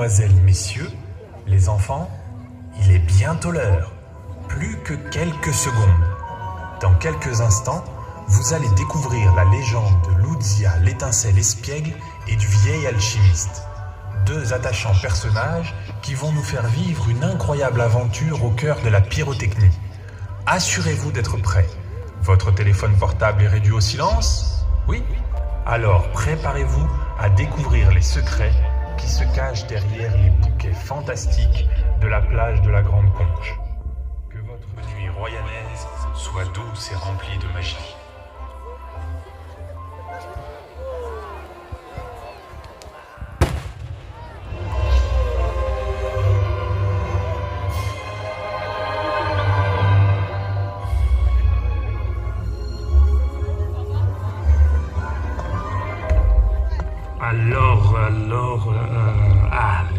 mesdemoiselles, messieurs, les enfants, il est bientôt l'heure. Plus que quelques secondes. Dans quelques instants, vous allez découvrir la légende de Ludzia, l'étincelle espiègle, et du vieil alchimiste. Deux attachants personnages qui vont nous faire vivre une incroyable aventure au cœur de la pyrotechnie. Assurez-vous d'être prêts. Votre téléphone portable est réduit au silence? Oui? Alors préparez-vous à découvrir les secrets qui se cachent derrière les bouquets fantastiques de la plage de la Grande Conche. Que votre nuit royanaise soit douce et remplie de magie.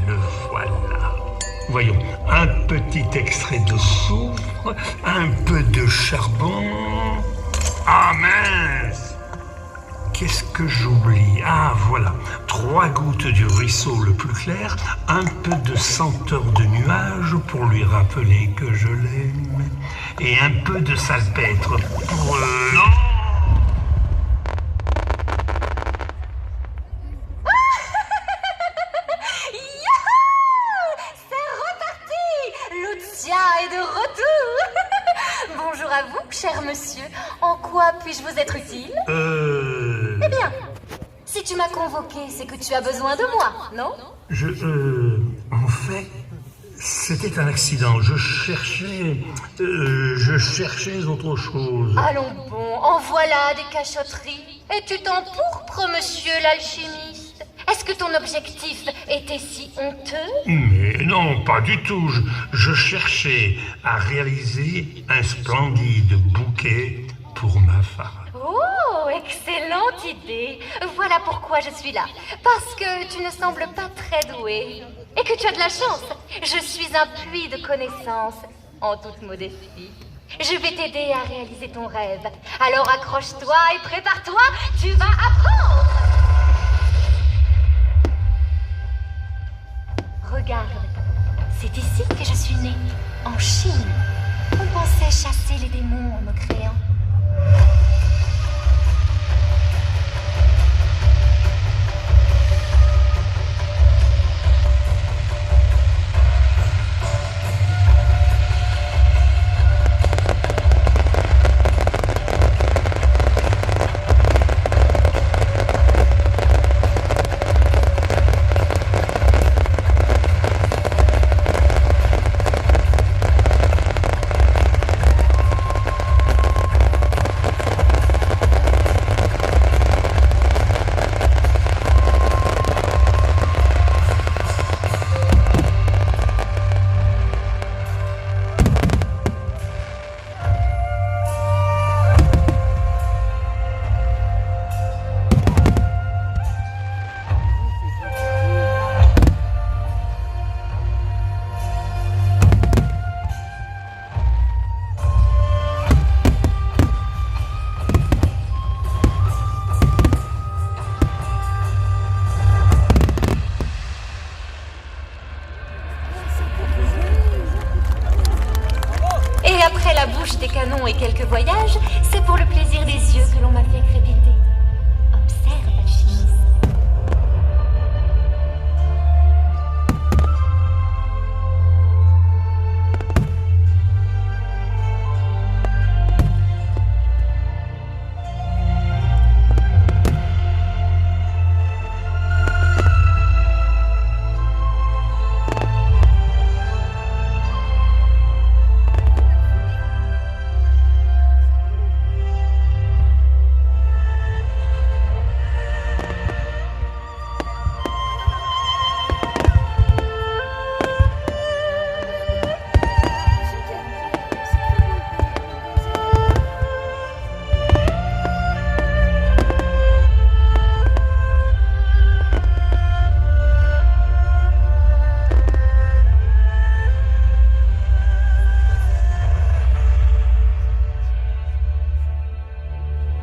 Le voilà. Voyons, un petit extrait de soufre, un peu de charbon. Ah mince! Qu'est-ce que j'oublie? Ah voilà, 3 gouttes du ruisseau le plus clair, un peu de senteur de nuage pour lui rappeler que je l'aime, et un peu de salpêtre pour... Non! Bonjour à vous, cher monsieur. En quoi puis-je vous être utile? Eh bien, si tu m'as convoqué, c'est que tu as besoin de moi, non? En fait, c'était un accident. Je cherchais autre chose. Allons bon, en voilà des cachotteries. Et tu t'empourpres, monsieur l'alchimiste. Est-ce que ton objectif était si honteux? Mais non, pas du tout. Je cherchais à réaliser un splendide bouquet pour ma femme. Oh, excellente idée. Voilà pourquoi je suis là. Parce que tu ne sembles pas très doué. Et que tu as de la chance. Je suis un puits de connaissances, en toute modestie. Je vais t'aider à réaliser ton rêve. Alors accroche-toi et prépare-toi, tu vas apprendre. Regarde, c'est ici que je suis née, en Chine. On pensait chasser les démons en me créant. Après la bouche des canons et quelques voyages, c'est pour le plaisir des yeux que l'on m'a fait crépiter. Observe, alchimiste.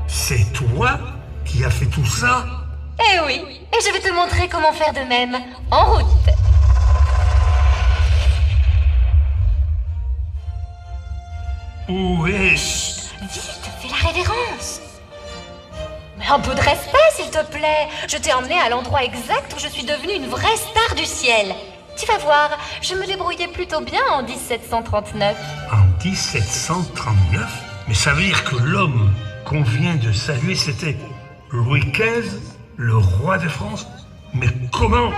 C'est toi qui as fait tout ça? Eh oui, et je vais te montrer comment faire de même. En route. Où est... Chut, vite, fais la révérence. Mais un peu de respect, s'il te plaît. Je t'ai emmené à l'endroit exact où je suis devenue une vraie star du ciel. Tu vas voir, je me débrouillais plutôt bien en 1739. En 1739? Mais ça veut dire que l'homme qu'on vient de saluer, c'était Louis XV, le roi de France? Mais comment?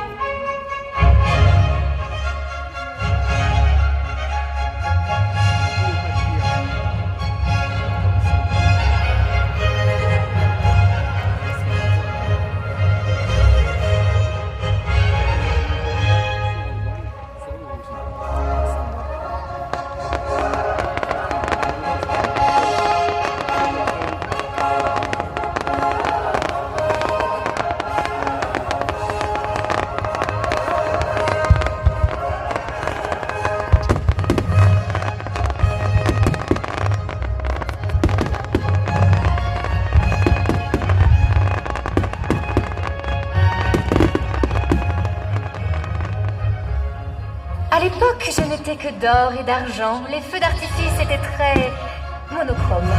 À l'époque, je n'étais que d'or et d'argent. Les feux d'artifice étaient très monochromes.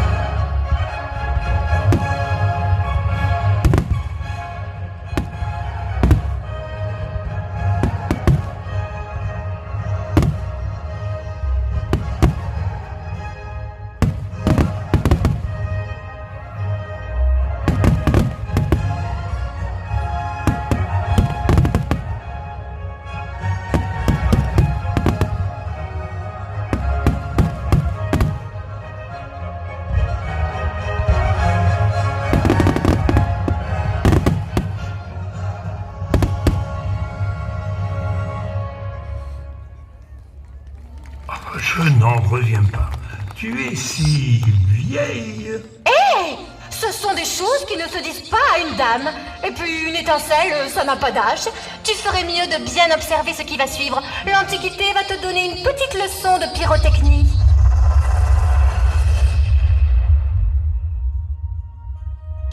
Je n'en reviens pas. Tu es si vieille. Hé, ce sont des choses qui ne se disent pas à une dame. Et puis une étincelle, ça n'a pas d'âge. Tu ferais mieux de bien observer ce qui va suivre. L'Antiquité va te donner une petite leçon de pyrotechnie.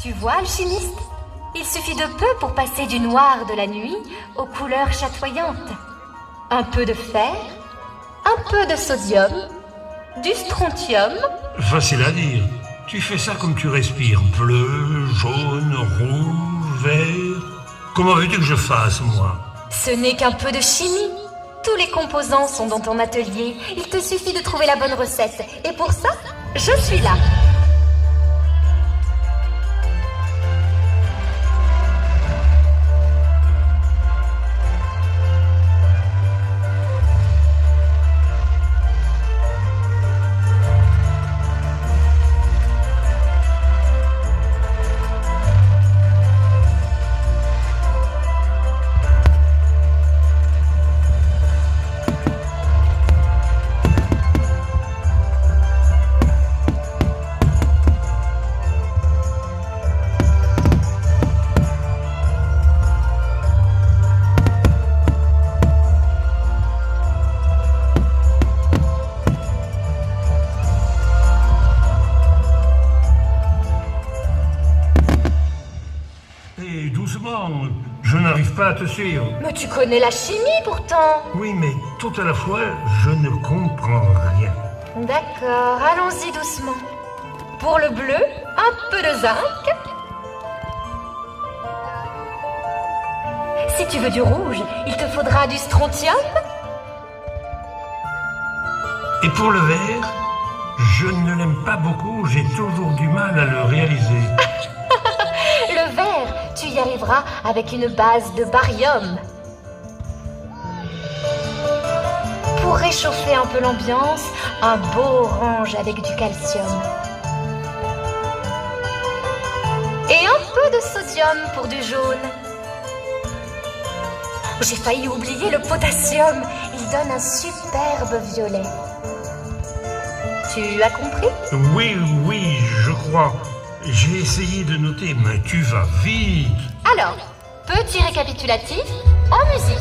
Tu vois, alchimiste? Il suffit de peu pour passer du noir de la nuit aux couleurs chatoyantes. Un peu de fer, un peu de sodium, du strontium. Facile à dire. Tu fais ça comme tu respires. Bleu, jaune, rouge, vert. Comment veux-tu que je fasse, moi? Ce n'est qu'un peu de chimie. Tous les composants sont dans ton atelier. Il te suffit de trouver la bonne recette. Et pour ça, je suis là. Je n'arrive pas à te suivre. Mais tu connais la chimie pourtant. Oui, mais tout à la fois, je ne comprends rien. D'accord, allons-y doucement. Pour le bleu, un peu de zinc. Si tu veux du rouge, il te faudra du strontium. Et pour le vert, je ne l'aime pas beaucoup, j'ai toujours du mal à le réaliser. Le vert, tu y arriveras avec une base de barium. Pour réchauffer un peu l'ambiance, un beau orange avec du calcium. Et un peu de sodium pour du jaune. J'ai failli oublier le potassium. Il donne un superbe violet. Tu as compris? Oui, je crois. J'ai essayé de noter, mais tu vas vite. Alors, petit récapitulatif en musique.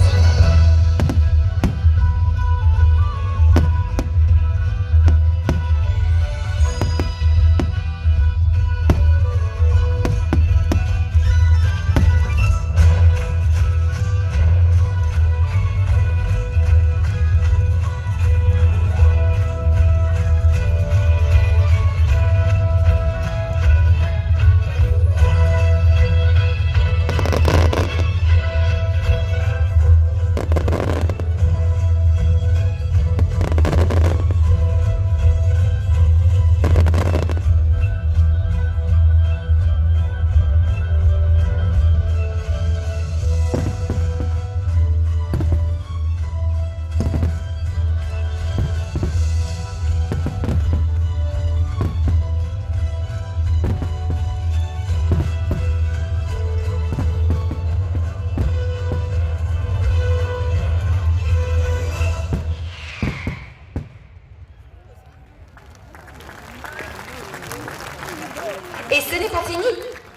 Et ce n'est pas fini.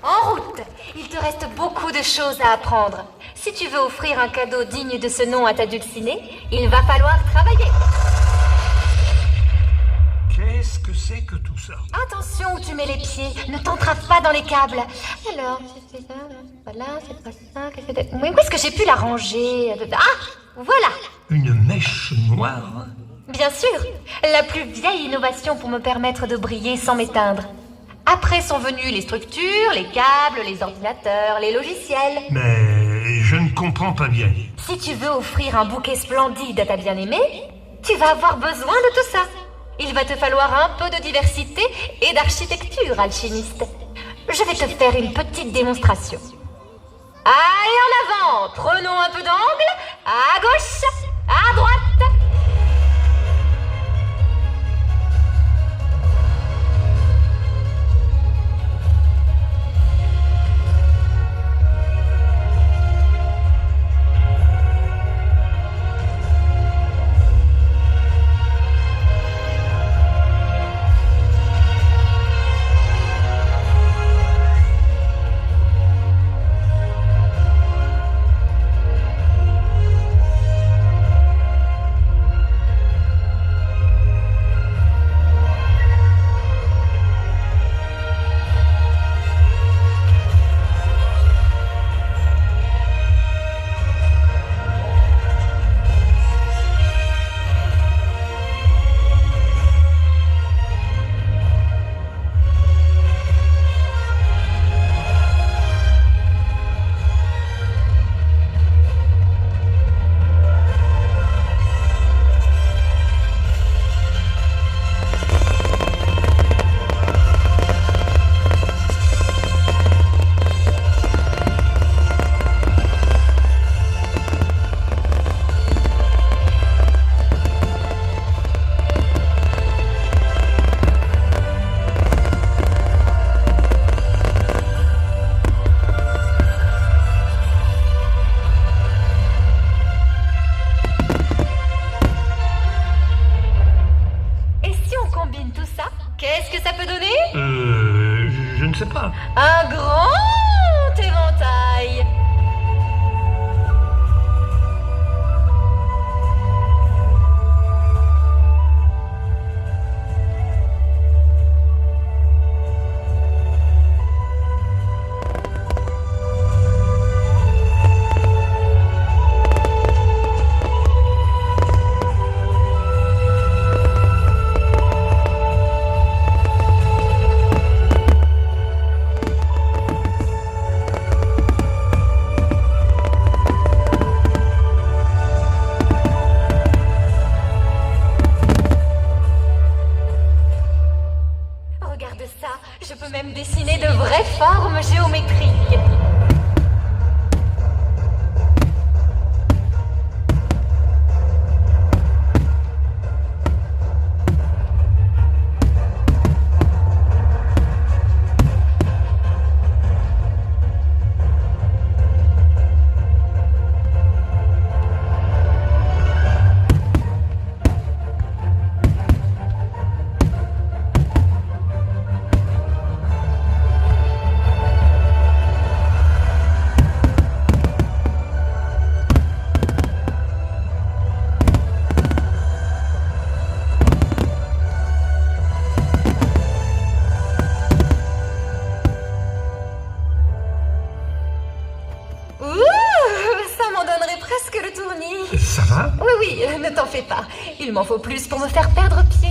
En route, il te reste beaucoup de choses à apprendre. Si tu veux offrir un cadeau digne de ce nom à ta dulcinée, il va falloir travailler. Qu'est-ce que c'est que tout ça? Attention où tu mets les pieds, ne t'entrave pas dans les câbles. Alors, je fais ça, voilà, c'est pas ça, qu'est-ce que c'est... Oui, où est-ce que j'ai pu la ranger? Ah, voilà. Une mèche noire? Bien sûr, la plus vieille innovation pour me permettre de briller sans m'éteindre. Après sont venues les structures, les câbles, les ordinateurs, les logiciels. Mais je ne comprends pas bien. Si tu veux offrir un bouquet splendide à ta bien-aimée, tu vas avoir besoin de tout ça. Il va te falloir un peu de diversité et d'architecture, alchimiste. Je vais te faire une petite démonstration. Allez, en avant! Prenons un peu d'angle. À gauche, à droite. Qu'est-ce que ça peut donner? Je ne sais pas. Un grand éventail. Regarde ça, je peux même dessiner de vraies formes géométriques. Ça m'en donnerait presque le tournis. Ça va? Oui, ne t'en fais pas. Il m'en faut plus pour me faire perdre pied.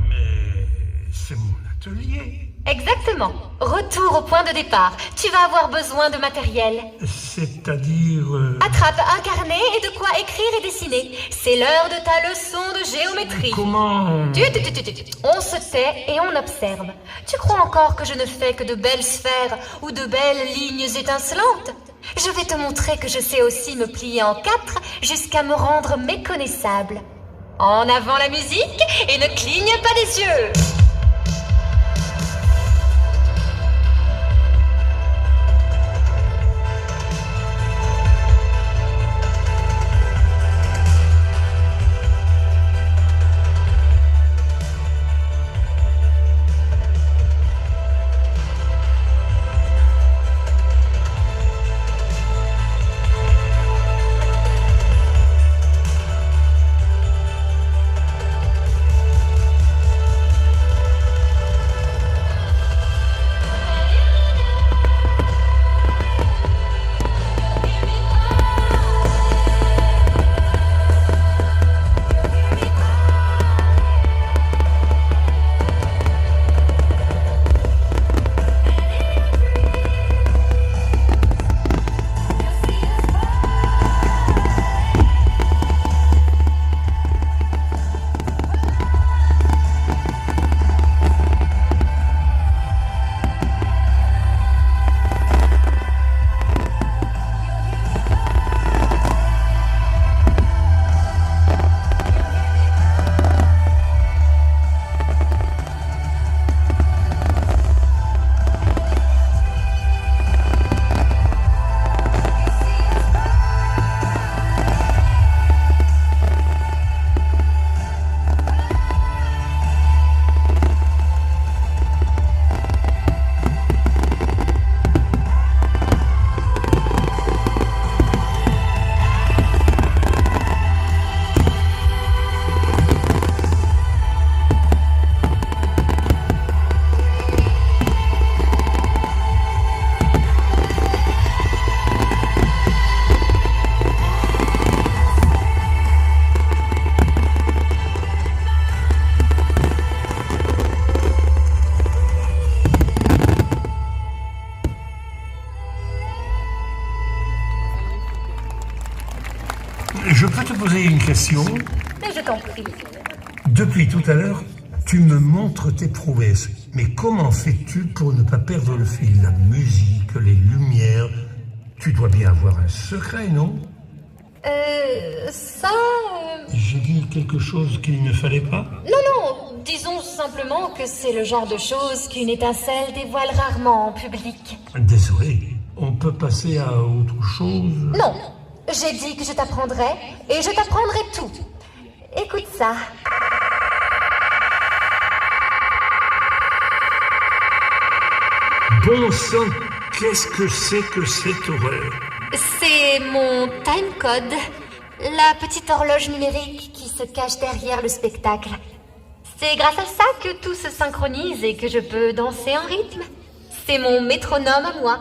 Mais c'est mon atelier. Exactement. Retour au point de départ. Tu vas avoir besoin de matériel. C'est-à-dire... Attrape un carnet et de quoi écrire et dessiner. C'est l'heure de ta leçon de géométrie. Comment... On se tait et on observe. Tu crois encore que je ne fais que de belles sphères ou de belles lignes étincelantes? Je vais te montrer que je sais aussi me plier en quatre jusqu'à me rendre méconnaissable. En avant la musique et ne cligne pas des yeux. Attention, Mais je t'en prie. depuis tout à l'heure, tu me montres tes prouesses. Mais comment fais-tu pour ne pas perdre le fil? La musique, les lumières. Tu dois bien avoir un secret, non? Ça... J'ai dit quelque chose qu'il ne fallait pas? Non, disons simplement que c'est le genre de choses qu'une étincelle dévoile rarement en public. Désolé, on peut passer à autre chose? Non, j'ai dit que je t'apprendrai, et je t'apprendrai tout. Écoute ça. Bon sang, qu'est-ce que c'est que cette horreur? C'est mon timecode, la petite horloge numérique qui se cache derrière le spectacle. C'est grâce à ça que tout se synchronise et que je peux danser en rythme. C'est mon métronome à moi.